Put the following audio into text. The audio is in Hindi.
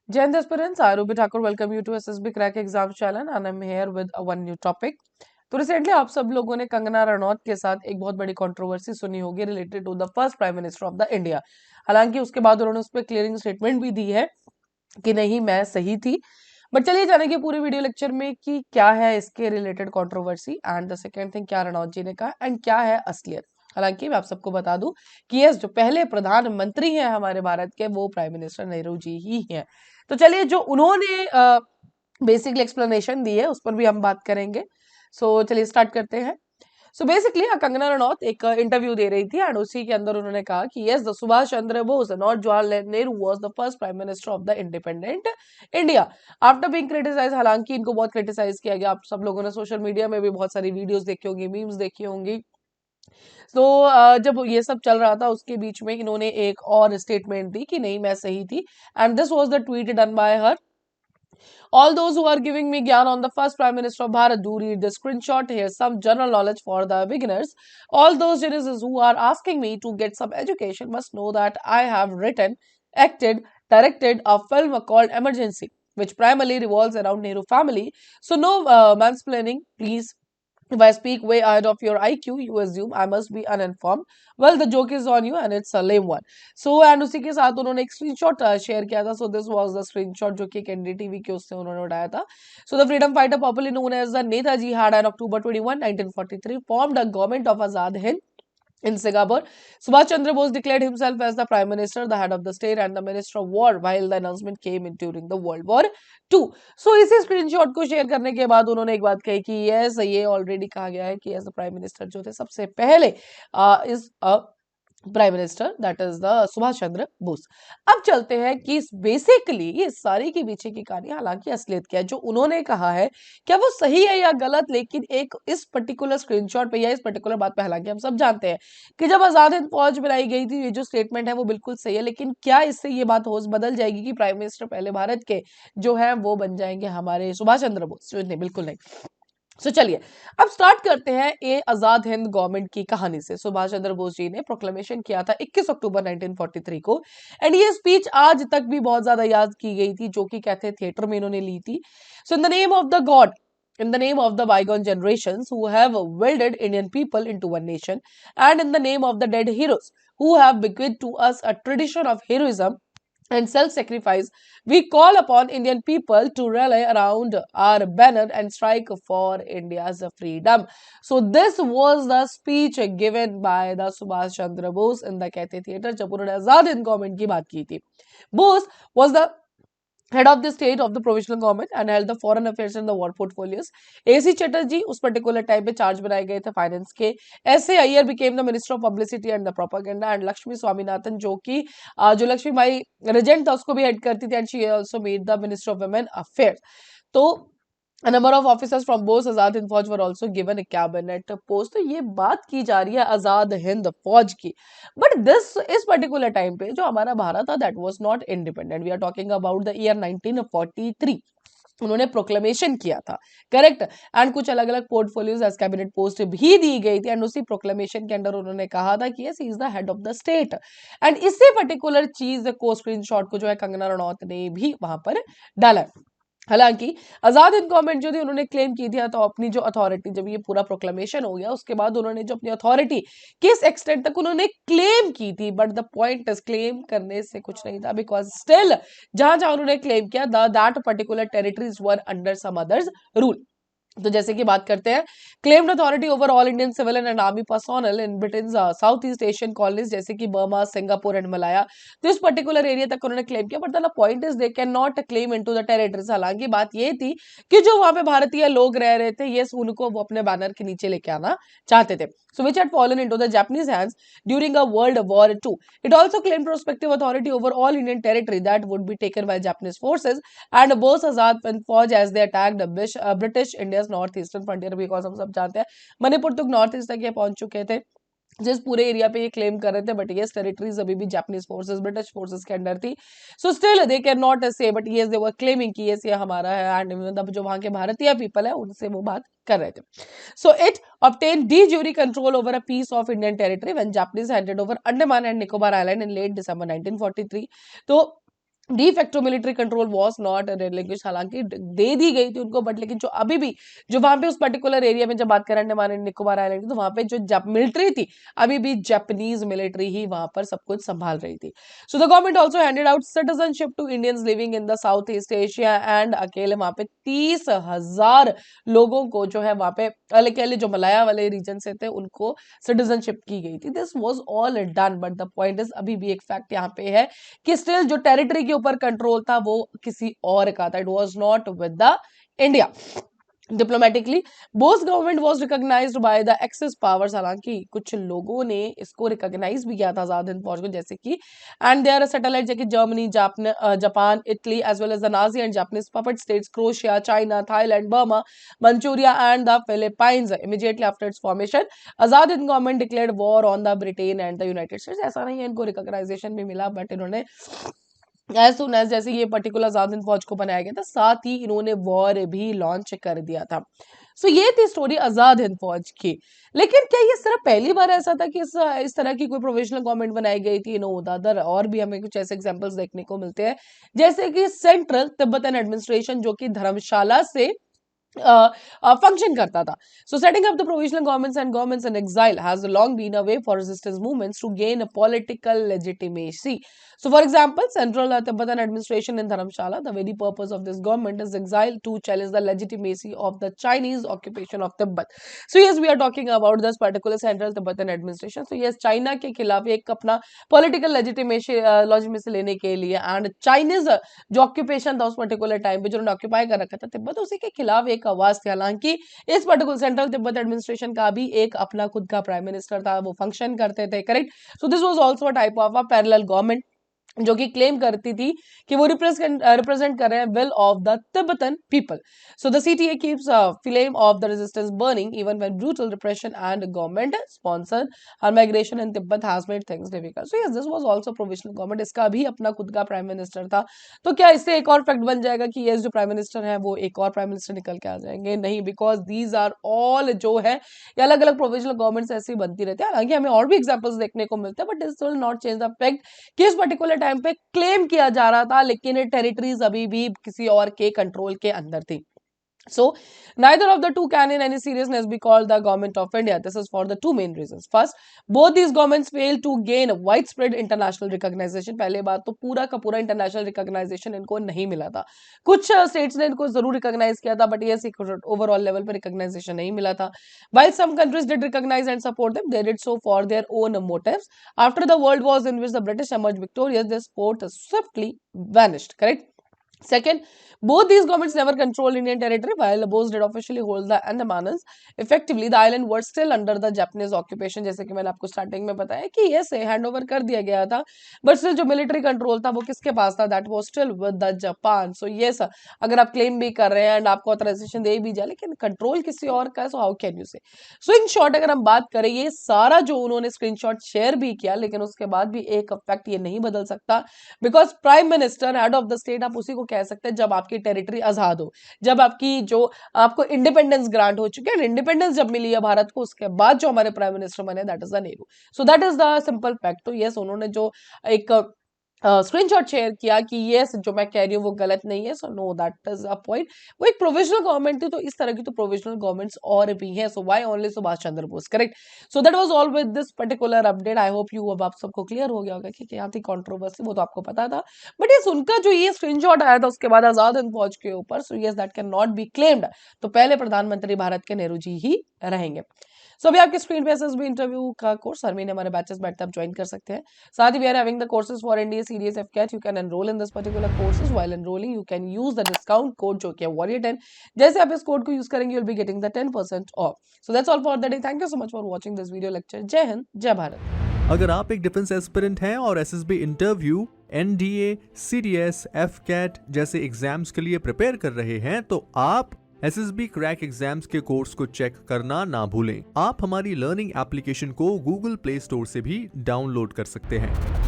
Jain aspirants, I Ruby Thakur welcome you to SSB Crack Exam Channel and I'm here with one new topic. तो रिसेंटली आप सब लोगों ने कंगना रनौत के साथ एक बहुत बड़ी कंट्रोवर्सी सुनी होगी related to the first prime minister of the India. हालांकि उसके बाद उन्होंने उस पर क्लियरिंग स्टेटमेंट भी दी है कि नहीं मैं सही थी। बट चलिए जानेंगे पूरे वीडियो लेक्चर में कि क्या है इसके related controversy and the second thing क्या रनौत जी ने कहा एंड क्या है असलियत। हालांकि मैं आप सबको बता दूं कि यस जो पहले प्रधानमंत्री हैं हमारे भारत के वो प्राइम मिनिस्टर नेहरू जी ही हैं। तो चलिए जो उन्होंने बेसिकली एक्सप्लेनेशन दी है उस पर भी हम बात करेंगे। सो चलिए स्टार्ट करते हैं। सो बेसिकली कंगना रनौत एक इंटरव्यू दे रही थी एंड उसी के अंदर उन्होंने कहा कि yes the Subhash Chandra Bose not Jawaharlal Nehru was the first prime minister of the independent India after being criticise. हालांकि इनको बहुत क्रिटिसाइज किया गया। आप सब लोगों ने सोशल मीडिया में भी बहुत सारी वीडियोस देखी होंगी, मीम्स देखी होंगी। तो जब ये सब चल रहा था उसके बीच में इन्होंने एक और स्टेटमेंट दी कि नहीं मैं सही थी and this was the tweet done by her. All those who are giving me gyan on the first Prime Minister of Bharat, do read the screenshot. Here's some general knowledge for the beginners. All those geniuses who are asking me to get some education must know that I have written, acted, directed a film called Emergency, which primarily revolves around Nehru family. So no mansplaining, please. If I speak way ahead of your IQ, you assume I must be uninformed. Well, the joke is on you and it's a lame one. So, and उसी के साथ उन्होंने एक स्क्रीनशॉट शेयर किया था. So, this was the screenshot जो कि एक एनडीटीवी के उससे उन्होंने उठाया था. So, the freedom fighter popularly known as the Netaji had on October 21, 1943 formed a government of Azad Hind in Singapore. Subhash Chandra Bose declared himself as the Prime Minister, the head of the state, and the Minister of War while the announcement came in during the World War II. So इसी स्क्रीनशॉट को शेयर करने के बाद उन्होंने एक बात कही कि यस ये ऑलरेडी कहा गया है कि एज द प्राइम मिनिस्टर जो थे सबसे पहले इस prime minister that is the Subhash Chandra Bose. अब चलते हैं कि बेसिकली ये सारी की पीछे की कहानी हालांकि असलियत क्या है जो उन्होंने कहा है क्या वो सही है या गलत। लेकिन एक इस पर्टिकुलर स्क्रीनशॉट पे या इस पर्टिकुलर बात पे हालांकि हम सब जानते हैं कि जब आजाद हिंद फौज बनाई गई थी ये जो स्टेटमेंट है वो बिल्कुल सही है। लेकिन क्या इससे ये बात हो बदल जाएगी कि प्राइम मिनिस्टर पहले भारत के जो है वो बन जाएंगे हमारे सुभाष चंद्र बोस? नहीं, बिल्कुल नहीं। सो चलिए अब स्टार्ट करते हैं ये आजाद हिंद गवर्नमेंट की कहानी से। सुभाष चंद्र बोस जी ने प्रोक्लेमेशन किया था 21 अक्टूबर 1943 को एंड ये स्पीच आज तक भी बहुत ज्यादा याद की गई थी जो कि कहते थिएटर में इन्होंने ली थी। So in the name of the god, in the name of the bygone generations who have welded Indian people into one nation, and in the name of the dead heroes who have bequeathed to us a tradition of heroism and self-sacrifice, we call upon Indian people to rally around our banner and strike for India's freedom. So this was the speech given by the Subhash Chandra Bose in the Cathay Theatre जब उन्होंने आजाद हिंद गवर्नमेंट की बात की थी। Bose was the head of the state of the provisional government and held the foreign affairs and the war portfolios. AC Chatterjee उस पर्टिकुलर टाइम पे चार्ज बनाए गए थे फाइनेंस के। ऐसे Iyer became the minister of publicity and the propaganda and Lakshmi Swaminathan जो कि जो लक्ष्मी बाई रेजेंट था उसको भी हेड करती थी and she also made the minister of women affairs. तो A number of officers from Bose Azad Hind Fauj were also given a cabinet post। तो ये बात की जा रही है आजाद हिंद फौज की। But this is particular time पे जो हमारा भारत था that was not independent. We are talking about the year 1943। उन्होंने प्रोक्लेमेशन किया था, करेक्ट। एंड कुछ अलग अलग पोर्टफोलियोज एज कैबिनेट पोस्ट भी दी गई थी एंड उसी प्रोक्लेमेशन के अंदर उन्होंने कहा था कि yes he is the head of the state. And इसी पर्टिकुलर चीज को स्क्रीनशॉट को जो है कंगना रनौत ने भी वहां पर डाला है। हालांकि आजाद हिंद गवर्नमेंट जो थी उन्होंने क्लेम की थी तो अपनी जो अथॉरिटी जब ये पूरा प्रोक्लेमेशन हो गया उसके बाद उन्होंने जो अपनी अथॉरिटी किस एक्सटेंट तक उन्होंने क्लेम की थी। But the point is claim करने से कुछ नहीं था बिकॉज स्टिल जहां जहां उन्होंने क्लेम किया that particular territories were under some others rule. तो जैसे कि बात करते हैं claimed authority over all Indian civil and army personnel in Britain south east Asian colonies जैसे कि बर्मा, सिंगापुर एंड मलाया। तो इस पर्टिकुलर एरिया तक उन्होंने क्लेम किया। But the point is they can not claim into the territories. हालांकि बात ये थी कि जो वहां पे भारतीय लोग रह रहे थे ये उनको वो अपने बैनर के नीचे लेके आना चाहते थे। So which had fallen into the Japanese hands during a world war 2। It also claimed prospective authority over all Indian territory that would be taken by Japanese forces and Bose Azad Fauj as they attacked British India's north eastern frontier. Because हम सब जानते हैं मणिपुर तक नॉर्थ ईस्ट तक ये पहुंच चुके थे जिस पूरे एरिया पे ये क्लेम कर रहे थे। बट ये टेरिटरीज अभी भी जापानीज फोर्सेस ब्रिटिश फोर्सेस के अंडर थी। So still they can not से बट ये दे वर क्लेमिंग कि ये हमारा है एंड मतलब जो वहां के भारतीय पीपल है उनसे वो बात कर रहे थे। So it obtained de jure control over a piece of Indian territory when Japanese handed over Andaman and Nicobar Island in late December 1943। तो de facto military control was not relinquish, हालांकि दे दी गई थी उनको, बट लेकिन जो अभी भी जो वहां पे उस पर्टिकुलर एरिया में जब बात करें अंडमान एंड निकोबार आइलैंड की, तो वहां पे जो मिलिट्री थी अभी भी जापानीज मिलिट्री ही वहां पर सब कुछ संभाल रही थी। So the government also handed out citizenship to Indians living in the south east Asia and अकेले वहां पे 30,000 लोगों को जो है वहां पे अकेले जो मलाया वाले रीजन से थे उनको सिटीजनशिप की गई थी। This was all done, but the point is अभी भी एक फैक्ट यहाँ पे है कि स्टिल जो टेरिटरी के ऊपर कंट्रोल था वो किसी और का था, it was not with the India. Diplomatically Bose government was recognised by the axis powers, हालांकि कुछ लोगों ने इसको रिकॉग्नाइज भी किया था आजाद हिंद फौज को, जैसे कि एंड देयर सैटेलाइट जैसे Germany, Japan, Italy as well as the Nazi and Japanese puppet states, Croatia, China, Thailand, Burma, Manchuria and the Philippines. Immediately after its formation Azad Hind government declared war on the Britain and the United States. ऐसा नहीं है इनको रिकॉग्नाइजेशन भी मिला, बट इन्होंने एज सुन एज जैसे ये पर्टिकुलर आजाद हिंद फौज को बनाया गया था, साथ ही इन्होंने वॉर भी लॉन्च कर दिया था। सो ये थी स्टोरी आजाद हिंद फौज की। लेकिन क्या ये सिर्फ पहली बार ऐसा था कि इस तरह की कोई प्रोविजनल गवर्नमेंट बनाई गई थी? नो, दादर और भी हमें कुछ ऐसे एग्जांपल्स देखने को मिलते हैं, जैसे कि सेंट्रल तिब्बतन एडमिनिस्ट्रेशन जो कि धर्मशाला से फंक्शन करता था। So setting up the provisional governments and governments in exile has long been a way for resistance movements to gain a political legitimacy. So for example, Central Tibetan administration in Dharamshala, the very purpose of this government is exile to challenge the legitimacy of the Chinese occupation of Tibet. So yes, we are talking about this particular Central Tibetan administration. So yes, China के खिलाफ एक अपना political legitimacy लेने के लिए and Chinese जो ऑक्यूपेशन था उस पर्टिकुलर टाइम पे जो उन्होंने ऑक्यूपाई कर रखा था तिब्बत, उसी के खिलाफ एक आवाज थी। हालांकि इस पर्टिकुलर सेंट्रल तिब्बत एडमिनिस्ट्रेशन का भी एक अपना खुद का प्राइम मिनिस्टर था, वो फंक्शन करते थे, correct. So this was also a type of a parallel government जो कि क्लेम करती थी कि वो रिप्रेजेंट कर रहे हैं will of the Tibetan people. So the CTA keeps flame of the resistance burning even when brutal repression and government sponsored her migration in Tibet has made things difficult. So yes, this was also provisional government, इसका भी अपना खुद का प्राइम मिनिस्टर था। तो क्या इससे एक और फैक्ट बन जाएगा कि ये जो प्राइम मिनिस्टर है वो एक और प्राइम मिनिस्टर निकल के आ जाएंगे? नहीं, बिकॉज दीज आर ऑल जो है ये अलग अलग प्रोविजनल गवर्नमेंट्स ऐसी बनती रहती है। हालांकि हमें और भी एग्जांपल्स देखने को मिलते हैं, but this will not change the fact कि इस पर्टिकुलर टाइम पे क्लेम किया जा रहा था, लेकिन ये टेरिटरीज अभी भी किसी और के कंट्रोल के अंदर थी। So, neither of the two can in any seriousness be called the government of India. This is for the two main reasons. First, both these governments failed to gain widespread international recognition. पहले बात तो पूरा का पूरा international recognition इनको नहीं मिला था। कुछ states ने इनको जरूर recognize किया था, but yes, overall level पे recognition नहीं मिला था। While some countries did recognize and support them, they did so for their own motives. After the world wars in which the British emerged victorious, this sport swiftly vanished. Correct? Second, both these governments never controlled Indian territory, while both did officially hold the Andamans. Effectively, the island were still under the Japanese occupation. जैसे कि मैंने आपको स्टार्टिंग में बताया कि ये से हैंड ओवर कर दिया गया था, बट स्टिल जो मिलिट्री कंट्रोल था वो किसके पास था? That was still with the Japan. So yes, अगर आप क्लेम भी कर रहे हैं एंड आपको ऑथराइजेशन दे भी जाए, लेकिन कंट्रोल किसी और का है, सो हाउ कैन यू से? सो इन शॉर्ट अगर हम बात करें, ये सारा जो उन्होंने स्क्रीनशॉट शेयर भी किया, लेकिन उसके बाद भी एक फैक्ट ये नहीं बदल सकता, because prime minister head of the state आप उसी को कह सकते हैं जब आपकी टेरिटरी आजाद हो, जब आपकी जो आपको इंडिपेंडेंस ग्रांट हो चुकी है, इंडिपेंडेंस जब मिली है भारत को, उसके बाद जो हमारे प्राइम मिनिस्टर बने that is the Nehru. So that is the simple fact. तो यस, उन्होंने जो एक स्क्रीनशॉट शेयर किया कि यस जो मैं कह रही हूँ वो गलत नहीं है, so know that is a point. वो एक प्रोविजनल गवर्नमेंट थी, तो इस तरह की तो प्रोविजनल गवर्नमेंट्स और भी हैं। So why only Subhash Chandra Bose? Correct. So that was all with this particular update. I hope you अब आप सबको क्लियर हो गया होगा कि क्या थी कंट्रोवर्सी, वो तो आपको पता था, बट यस उनका जो ये स्क्रीनशॉट आया था उसके बाद आजाद हिंद फौज के ऊपर, so yes that can not be claimed. तो पहले प्रधानमंत्री भारत के नेहरू जी ही रहेंगे। सो अभी आपके स्क्रीन पे एसएसबी इंटरव्यू का कोर्स हर महीने हमारे बैचेस बैठते आप ज्वाइन कर सकते हैं। साथ ही we are having the courses for NDA CDS AFCAT. You can enrol in this particular courses. While enrolling you can use the discount code जो कि है Warrior10। जैसे आप इस कोड को यूज करेंगे you will be getting the 10% of. So that's all for the day. Thank you so much for watching this video lecture. जय हिंद, जय भारत। अगर आप एक डिफेंस एस्पिरेंट हैं और एसएसबी इंटरव्यू, एनडीए, सीडीएस, एफकेट जैसे एग्जाम्स के लिए प्रिपेयर कर रहे हैं, तो आप एसएसबी क्रैक एग्जाम्स के कोर्स को चेक करना ना भूलें। आप हमारी लर्निंग एप्लीकेशन को गूगल प्ले स्टोर से भी डाउनलोड कर सकते हैं।